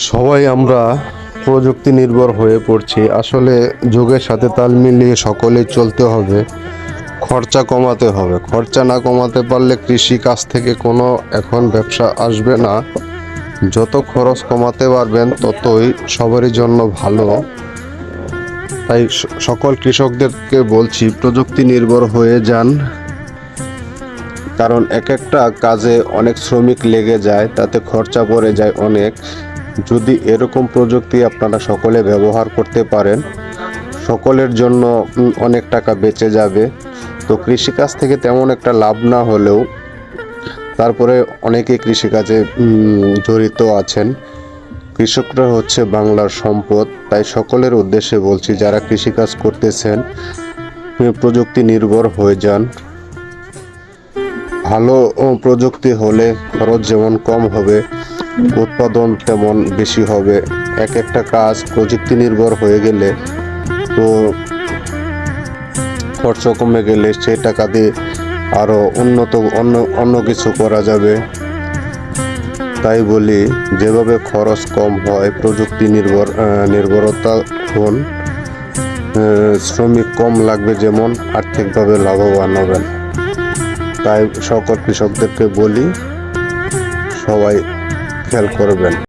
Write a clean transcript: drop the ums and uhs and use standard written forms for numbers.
সবাই আমরা প্রযুক্তি নির্ভর হয়ে পড়ছি। আসলে যুগের সাথে তাল মিলিয়ে সকলেই চলতে হবে। খরচা কমাতে হবে, খরচা না কমাতে পারলে কৃষি কাজ থেকে কোনো এখন ব্যবসা আসবে না। যত খরচ কমাতে পারবেন ততই সবারই জন্য ভালো। তাই সকল কৃষকদেরকে বলছি প্রযুক্তি নির্ভর হয়ে যান, কারণ এক একটা কাজে অনেক শ্রমিক লেগে যায়, তাতে খরচা পড়ে যায় অনেক। যদি এরকম প্রযুক্তি আপনারা সকলে ব্যবহার করতে পারেন, সকলের জন্য অনেক টাকা বেঁচে যাবে। তো কৃষিকাজ থেকে তেমন একটা লাভ না হলেও তারপরে অনেকে কৃষিকাজে জড়িত আছেন। কৃষকরা হচ্ছে বাংলার সম্পদ। তাই সকলের উদ্দেশ্যে বলছি, যারা কৃষিকাজ করতেছেন প্রযুক্তি নির্ভর হয়ে যান। ভালো প্রযুক্তি হলে খরচ যেমন কম হবে, উৎপাদন তেমন বেশি হবে। এক একটা কাজ প্রযুক্তি নির্ভর হয়ে গেলে তো খরচ কমে গেলে সেই টাকা দিয়ে আরও অন্য কিছু করা যাবে। তাই বলি, যেভাবে খরচ কম হয় প্রযুক্তি নির্ভরতা হন। শ্রমিক কম লাগবে, যেমন আর্থিকভাবে লাভবান হবেন। তাই সকল কৃষকদেরকে বলি, সবাই খেয়াল করবেন।